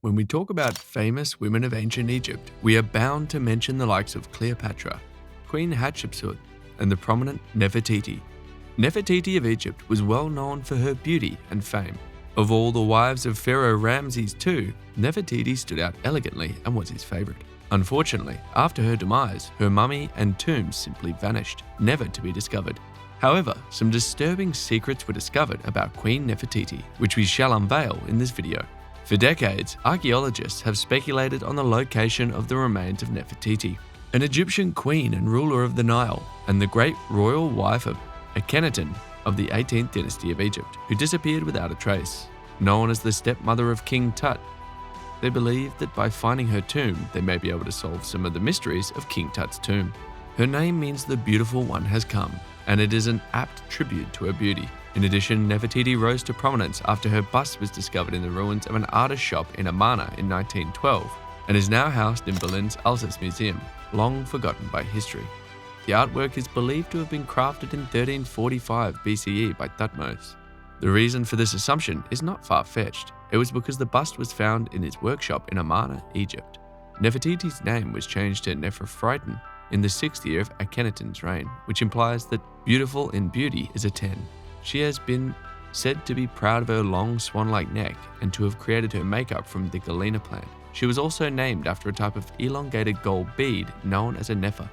When we talk about famous women of ancient Egypt, we are bound to mention the likes of Cleopatra, Queen Hatshepsut, and the prominent Nefertiti. Nefertiti of Egypt was well known for her beauty and fame. Of all the wives of Pharaoh Ramses II, Nefertiti stood out elegantly and was his favorite. Unfortunately, after her demise, her mummy and tomb simply vanished, never to be discovered. However, some disturbing secrets were discovered about Queen Nefertiti, which we shall unveil in this video. For decades, archaeologists have speculated on the location of the remains of Nefertiti, an Egyptian queen and ruler of the Nile, and the great royal wife of Akhenaten of the 18th dynasty of Egypt, who disappeared without a trace. Known as the stepmother of King Tut, they believe that by finding her tomb, they may be able to solve some of the mysteries of King Tut's tomb. Her name means the beautiful one has come, and it is an apt tribute to her beauty. In addition, Nefertiti rose to prominence after her bust was discovered in the ruins of an artist shop in Amarna in 1912 and is now housed in Berlin's Alsace Museum, long forgotten by history. The artwork is believed to have been crafted in 1345 BCE by Thutmose. The reason for this assumption is not far-fetched. It was because the bust was found in his workshop in Amarna, Egypt. Nefertiti's name was changed to Nefertiti in the 6th year of Akhenaten's reign, which implies that beautiful in beauty is a 10. She has been said to be proud of her long swan-like neck and to have created her makeup from the galena plant. She was also named after a type of elongated gold bead known as a nepher,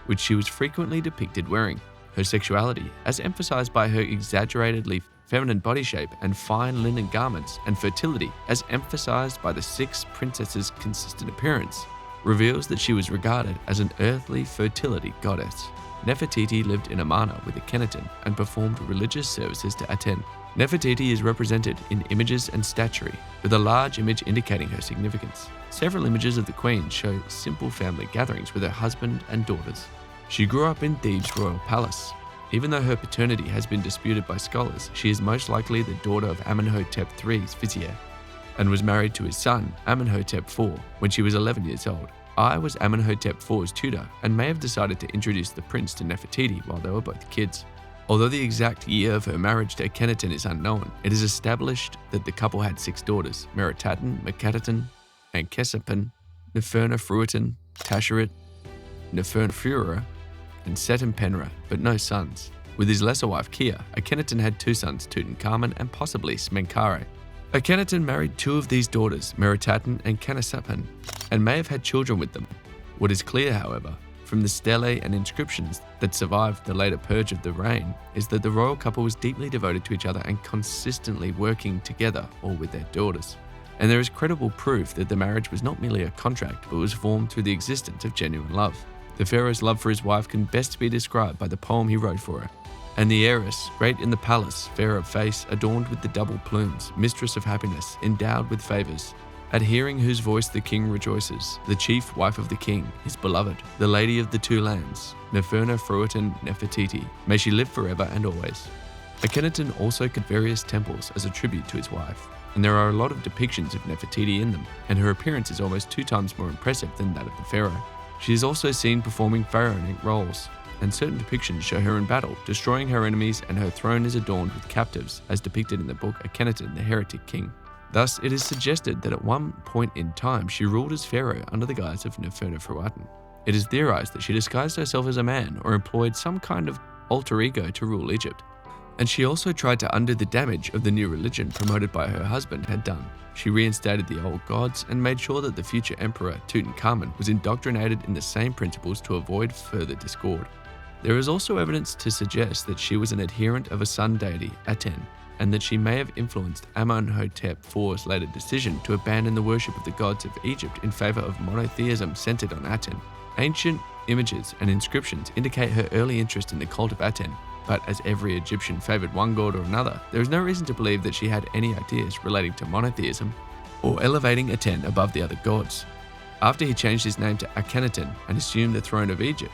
which she was frequently depicted wearing. Her sexuality, as emphasized by her exaggeratedly feminine body shape and fine linen garments, and fertility, as emphasized by the 6 princesses' consistent appearance, reveals that she was regarded as an earthly fertility goddess. Nefertiti lived in Amarna with Akhenaten and performed religious services to Aten. Nefertiti is represented in images and statuary, with a large image indicating her significance. Several images of the queen show simple family gatherings with her husband and daughters. She grew up in Thebes' royal palace. Even though her paternity has been disputed by scholars, she is most likely the daughter of Amenhotep III's vizier, and was married to his son, Amenhotep IV, when she was 11 years old. I was Amenhotep IV's tutor and may have decided to introduce the prince to Nefertiti while they were both kids. Although the exact year of her marriage to Akhenaten is unknown, it is established that the couple had 6 daughters: Meritaten, Meketaten, Ankhesepen, Nefertiti, Tasheret, Nefertfura, and Setempenra, but no sons. With his lesser wife Kia, Akhenaten had 2 sons, Tutankhamun and possibly Smenkhare. Akhenaten married 2 of these daughters, Meritaten and Khenesepen, and may have had children with them. What is clear, however, from the stelae and inscriptions that survived the later purge of the reign, is that the royal couple was deeply devoted to each other and consistently working together or with their daughters. And there is credible proof that the marriage was not merely a contract, but was formed through the existence of genuine love. The pharaoh's love for his wife can best be described by the poem he wrote for her. And the heiress, great in the palace, fair of face, adorned with the double plumes, mistress of happiness, endowed with favors, at hearing whose voice the king rejoices, the chief wife of the king, his beloved, the lady of the 2 lands, Nefertiti Nefertiti, may she live forever and always. Akhenaten also cut various temples as a tribute to his wife, and there are a lot of depictions of Nefertiti in them, and her appearance is almost 2 times more impressive than that of the pharaoh. She is also seen performing pharaonic roles, and certain depictions show her in battle, destroying her enemies, and her throne is adorned with captives, as depicted in the book Akhenaten, the Heretic King. Thus, it is suggested that at one point in time she ruled as pharaoh under the guise of Nefertiti. It is theorized that she disguised herself as a man or employed some kind of alter ego to rule Egypt. And she also tried to undo the damage of the new religion promoted by her husband had done. She reinstated the old gods and made sure that the future emperor Tutankhamun was indoctrinated in the same principles to avoid further discord. There is also evidence to suggest that she was an adherent of a sun deity, Aten, and that she may have influenced Amenhotep IV's later decision to abandon the worship of the gods of Egypt in favor of monotheism centered on Aten. Ancient images and inscriptions indicate her early interest in the cult of Aten, but as every Egyptian favored one god or another, there is no reason to believe that she had any ideas relating to monotheism or elevating Aten above the other gods. After he changed his name to Akhenaten and assumed the throne of Egypt,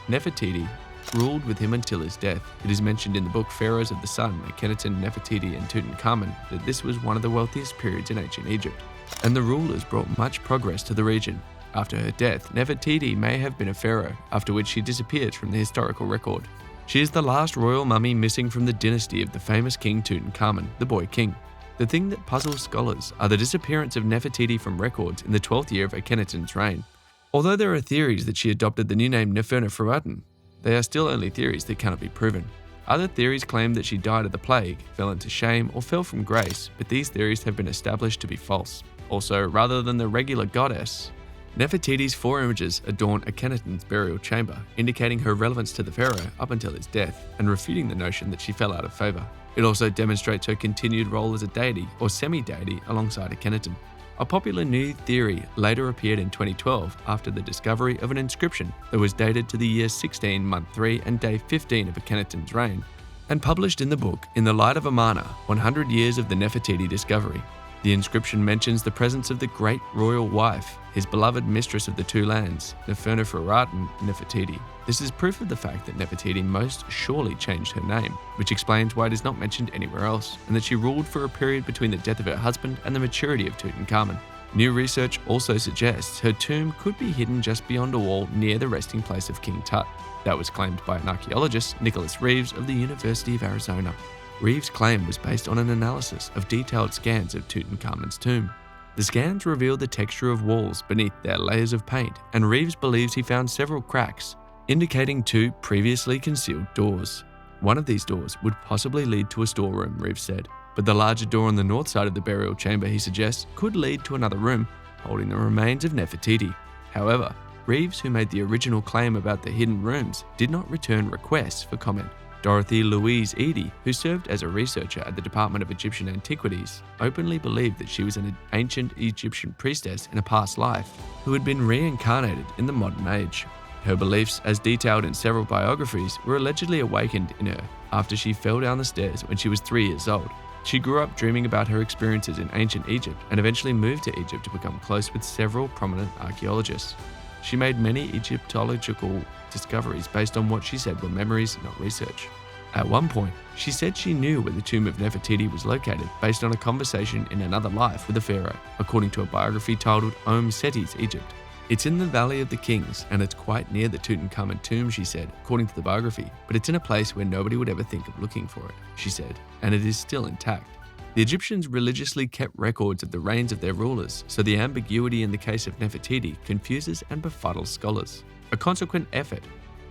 Nefertiti ruled with him until his death. It is mentioned in the book Pharaohs of the Sun, Akhenaten, Nefertiti, and Tutankhamun that this was one of the wealthiest periods in ancient Egypt, and the rulers brought much progress to the region. After her death, Nefertiti may have been a pharaoh, after which she disappeared from the historical record. She is the last royal mummy missing from the dynasty of the famous King Tutankhamun, the Boy King. The thing that puzzles scholars are the disappearance of Nefertiti from records in the 12th year of Akhenaten's reign. Although there are theories that she adopted the new name Nefertiti, they are still only theories that cannot be proven. Other theories claim that she died of the plague, fell into shame, or fell from grace, but these theories have been established to be false. Also, rather than the regular goddess, Nefertiti's 4 images adorn Akhenaten's burial chamber, indicating her relevance to the pharaoh up until his death, and refuting the notion that she fell out of favor. It also demonstrates her continued role as a deity or semi-deity alongside Akhenaten. A popular new theory later appeared in 2012 after the discovery of an inscription that was dated to the year 16, month 3 and day 15 of Akhenaten's reign, and published in the book In the Light of Amarna, 100 Years of the Nefertiti Discovery. The inscription mentions the presence of the great royal wife, his beloved mistress of the 2 lands, Nefertiti. This is proof of the fact that Nefertiti most surely changed her name, which explains why it is not mentioned anywhere else, and that she ruled for a period between the death of her husband and the maturity of Tutankhamun. New research also suggests her tomb could be hidden just beyond a wall near the resting place of King Tut. That was claimed by an archaeologist, Nicholas Reeves of the University of Arizona. Reeves' claim was based on an analysis of detailed scans of Tutankhamun's tomb. The scans revealed the texture of walls beneath their layers of paint, and Reeves believes he found several cracks, indicating 2 previously concealed doors. One of these doors would possibly lead to a storeroom, Reeves said, but the larger door on the north side of the burial chamber, he suggests, could lead to another room holding the remains of Nefertiti. However, Reeves, who made the original claim about the hidden rooms, did not return requests for comment. Dorothy Louise Eady, who served as a researcher at the Department of Egyptian Antiquities, openly believed that she was an ancient Egyptian priestess in a past life who had been reincarnated in the modern age. Her beliefs, as detailed in several biographies, were allegedly awakened in her after she fell down the stairs when she was 3 years old. She grew up dreaming about her experiences in ancient Egypt and eventually moved to Egypt to become close with several prominent archaeologists. She made many Egyptological discoveries based on what she said were memories, not research. At one point, she said she knew where the tomb of Nefertiti was located based on a conversation in another life with a pharaoh, according to a biography titled Seti's Egypt. It's in the Valley of the Kings, and it's quite near the Tutankhamun tomb, she said, according to the biography, but it's in a place where nobody would ever think of looking for it, she said, and it is still intact. The Egyptians religiously kept records of the reigns of their rulers, so the ambiguity in the case of Nefertiti confuses and befuddles scholars. A consequent effort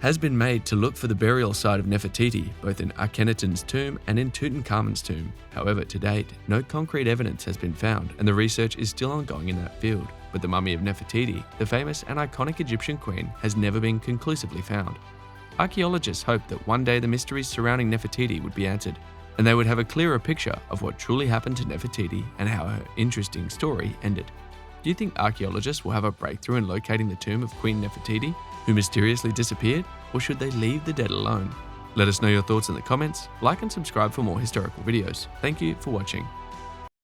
has been made to look for the burial site of Nefertiti, both in Akhenaten's tomb and in Tutankhamun's tomb. However, to date, no concrete evidence has been found, and the research is still ongoing in that field. But the mummy of Nefertiti, the famous and iconic Egyptian queen, has never been conclusively found. Archaeologists hoped that one day the mysteries surrounding Nefertiti would be answered, and they would have a clearer picture of what truly happened to Nefertiti and how her interesting story ended. Do you think archaeologists will have a breakthrough in locating the tomb of Queen Nefertiti, who mysteriously disappeared, or should they leave the dead alone? Let us know your thoughts in the comments, like and subscribe for more historical videos. Thank you for watching.